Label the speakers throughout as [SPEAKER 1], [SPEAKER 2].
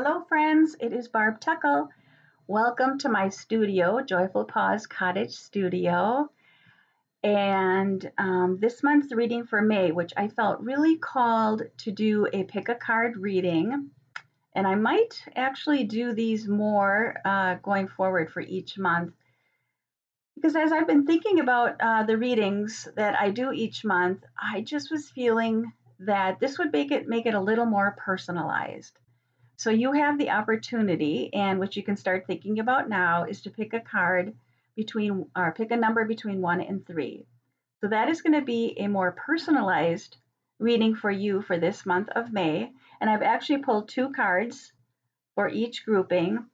[SPEAKER 1] Hello, friends. It is Barb Tuckle. Welcome to my studio, Joyful Paws Cottage Studio. And this month's reading for May, which I felt really called to do a pick a card reading. And I might actually do these more going forward for each month. Because as I've been thinking about the readings that I do each month, I just was feeling that this would make it a little more personalized. So you have the opportunity, and what you can start thinking about now is to pick a card between, or pick a number between 1 and 3. So that is going to be a more personalized reading for you for this month of May. And I've actually pulled 2 cards for each grouping.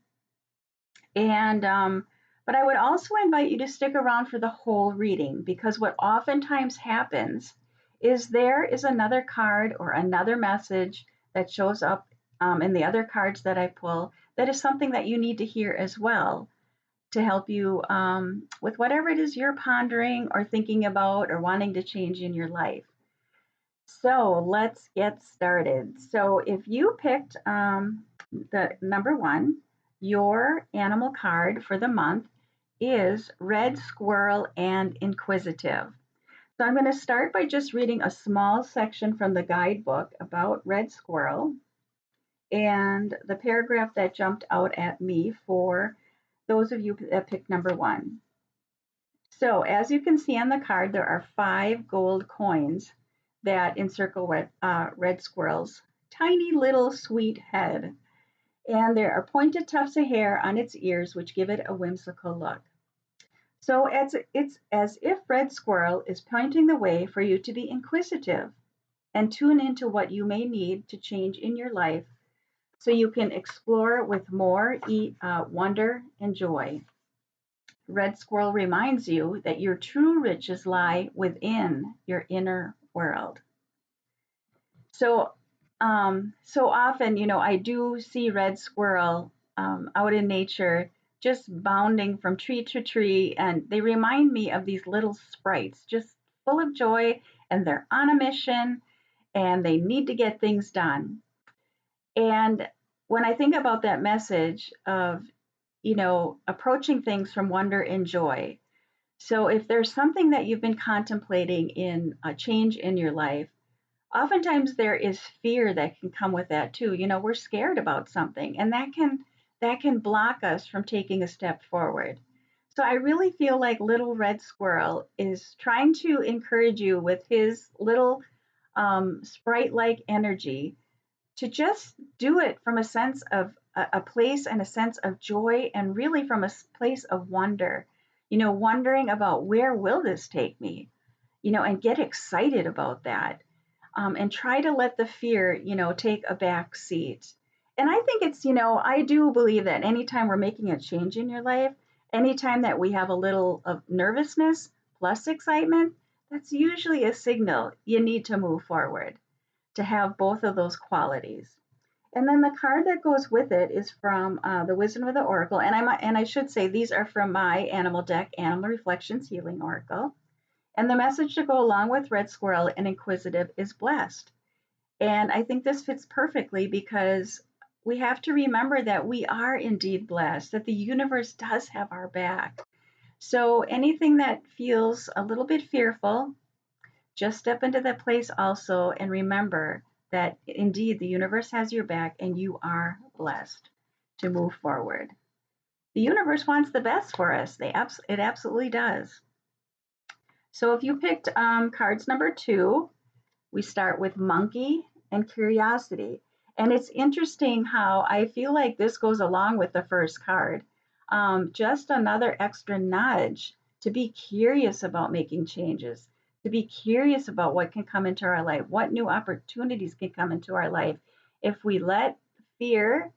[SPEAKER 1] But I would also invite you to stick around for the whole reading, because what oftentimes happens is there is another card or another message that shows up in the other cards that I pull that is something that you need to hear as well to help you with whatever it is you're pondering or thinking about or wanting to change in your life. So let's get started. So if you picked the number 1, your animal card for the month is Red Squirrel and Inquisitive. So I'm going to start by just reading a small section from the guidebook about Red Squirrel and the paragraph that jumped out at me for those of you that picked number 1. So as you can see on the card, there are 5 gold coins that encircle Red Squirrel's tiny little sweet head. And there are pointed tufts of hair on its ears, which give it a whimsical look. So it's as if Red Squirrel is pointing the way for you to be inquisitive and tune into what you may need to change in your life so you can explore with more wonder and joy. Red Squirrel reminds you that your true riches lie within your inner world. So often, I do see Red Squirrel out in nature just bounding from tree to tree, and they remind me of these little sprites, just full of joy, and they're on a mission, and they need to get things done. And when I think about that message of, approaching things from wonder and joy, so if there's something that you've been contemplating in a change in your life, oftentimes there is fear that can come with that too. We're scared about something, and that can block us from taking a step forward. So I really feel like little Red Squirrel is trying to encourage you with his little sprite-like energy to just do it from a sense of a place and a sense of joy, and really from a place of wonder. Wondering about, where will this take me, and get excited about that, and try to let the fear, take a back seat. And I think I do believe that anytime we're making a change in your life, anytime that we have a little of nervousness plus excitement, that's usually a signal you need to move forward, to have both of those qualities. And then the card that goes with it is from the Wisdom of the Oracle, and I should say these are from my animal deck, Animal Reflections Healing Oracle. And the message to go along with Red Squirrel and Inquisitive is blessed. And I think this fits perfectly because we have to remember that we are indeed blessed, that the universe does have our back. So anything that feels a little bit fearful, just step into that place also and remember that indeed the universe has your back and you are blessed to move forward. The universe wants the best for us. It absolutely does. So if you picked cards number 2, we start with Monkey and Curiosity. And it's interesting how I feel like this goes along with the first card. Just another extra nudge to be curious about making changes, to be curious about what can come into our life, what new opportunities can come into our life if we let fear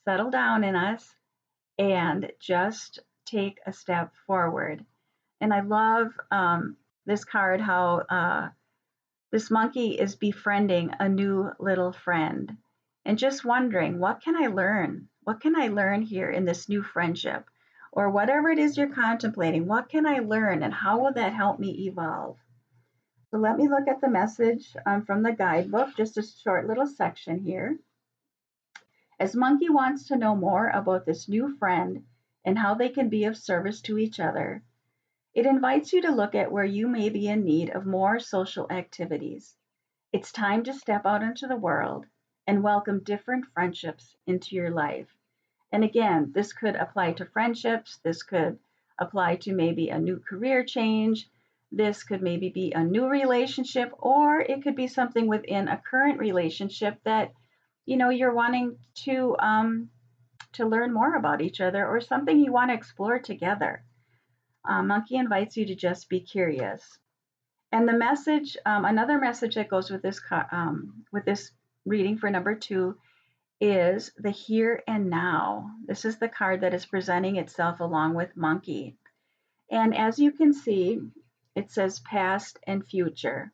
[SPEAKER 1] settle down in us and just take a step forward. And I love this card, how this monkey is befriending a new little friend and just wondering, what can I learn? What can I learn here in this new friendship? Or whatever it is you're contemplating, what can I learn and how will that help me evolve? So let me look at the message from the guidebook, just a short little section here. As Monkey wants to know more about this new friend and how they can be of service to each other, it invites you to look at where you may be in need of more social activities. It's time to step out into the world and welcome different friendships into your life. And again, this could apply to friendships, this could apply to maybe a new career change, this could maybe be a new relationship, or it could be something within a current relationship that you're wanting to learn more about each other, or something you want to explore together. Monkey invites you to just be curious. And the message, another message that goes with this reading for number 2 is the here and now. This is the card that is presenting itself along with Monkey. And as you can see, it says past and future.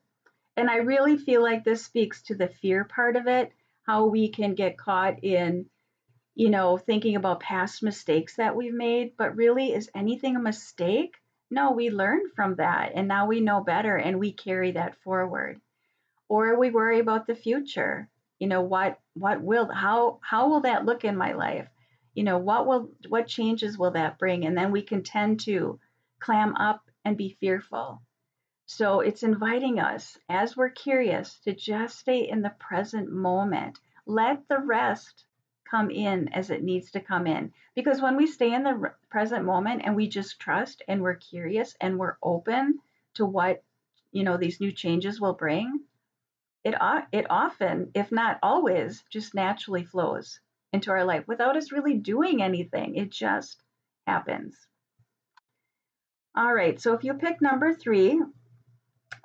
[SPEAKER 1] And I really feel like this speaks to the fear part of it, how we can get caught in, thinking about past mistakes that we've made. But really, is anything a mistake? No, we learned from that and now we know better and we carry that forward. Or we worry about the future. How will that look in my life? What changes will that bring? And then we can tend to clam up and be fearful. So it's inviting us, as we're curious, to just stay in the present moment. Let the rest come in as it needs to come in. Because when we stay in the present moment and we just trust and we're curious and we're open to what, these new changes will bring, it often, if not always, just naturally flows into our life without us really doing anything. It just happens. All right, so if you pick number 3,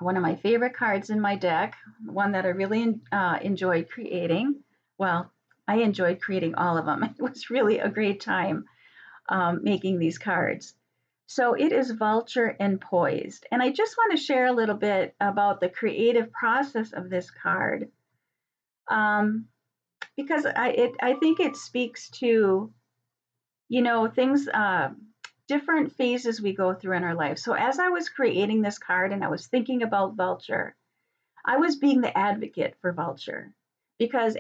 [SPEAKER 1] one of my favorite cards in my deck, one that I really enjoyed creating. Well, I enjoyed creating all of them. It was really a great time making these cards. So it is Vulture and Poised. And I just want to share a little bit about the creative process of this card, because I think it speaks to, things, different phases we go through in our life. So as I was creating this card and I was thinking about Vulture, I was being the advocate for Vulture, because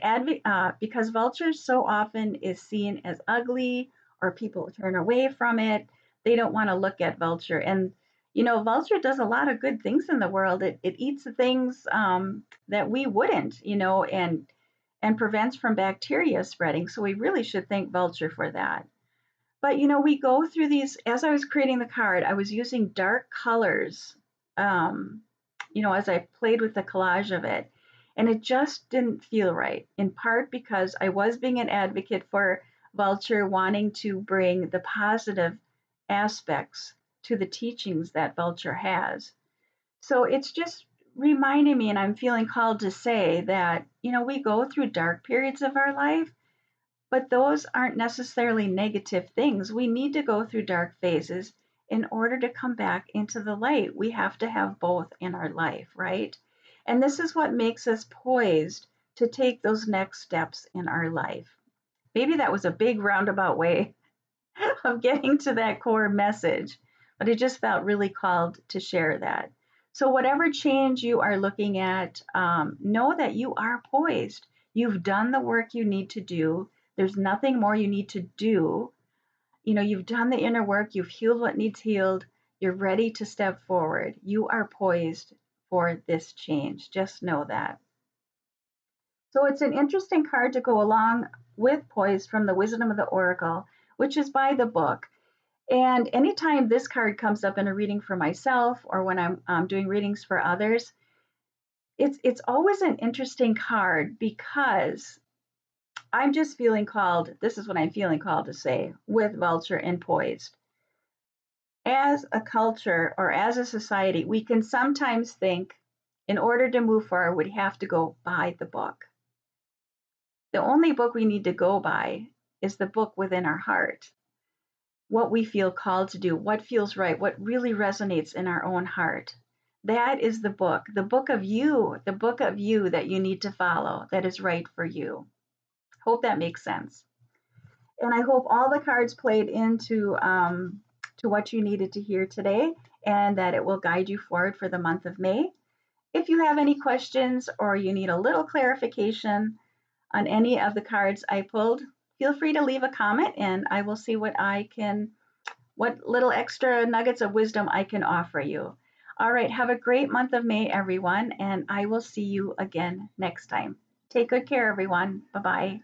[SPEAKER 1] Vulture so often is seen as ugly, or people turn away from it. They don't want to look at Vulture. And Vulture does a lot of good things in the world. It eats the things that we wouldn't, and prevents from bacteria spreading. So we really should thank Vulture for that. But we go through these. As I was creating the card, I was using dark colors, um, as I played with the collage of it, and it just didn't feel right. In part because I was being an advocate for Vulture, wanting to bring the positive aspects to the teachings that Vulture has. So it's just reminding me, and I'm feeling called to say that we go through dark periods of our life, but those aren't necessarily negative things. We need to go through dark phases in order to come back into the light. We have to have both in our life, right? And this is what makes us poised to take those next steps in our life. Maybe that was a big roundabout way of getting to that core message, but it just felt really called to share that. So, whatever change you are looking at, know that you are poised. You've done the work you need to do. There's nothing more you need to do. You've done the inner work, you've healed what needs healed, you're ready to step forward. You are poised for this change. Just know that. So it's an interesting card to go along with Poised from the Wisdom of the Oracle, which is by the book. And anytime this card comes up in a reading for myself, or when I'm doing readings for others, it's always an interesting card, because I'm just feeling called, this is what I'm feeling called to say with Vulture and Poised. As a culture or as a society, we can sometimes think in order to move forward, we have to go by the book. The only book we need to go by is the book within our heart. What we feel called to do, what feels right, what really resonates in our own heart. That is the book of you, the book of you that you need to follow, that is right for you. Hope that makes sense. And I hope all the cards played into to what you needed to hear today, and that it will guide you forward for the month of May. If you have any questions or you need a little clarification, on any of the cards I pulled, feel free to leave a comment and I will see what little extra nuggets of wisdom I can offer you. All right, have a great month of May, everyone, and I will see you again next time. Take good care, everyone. Bye bye.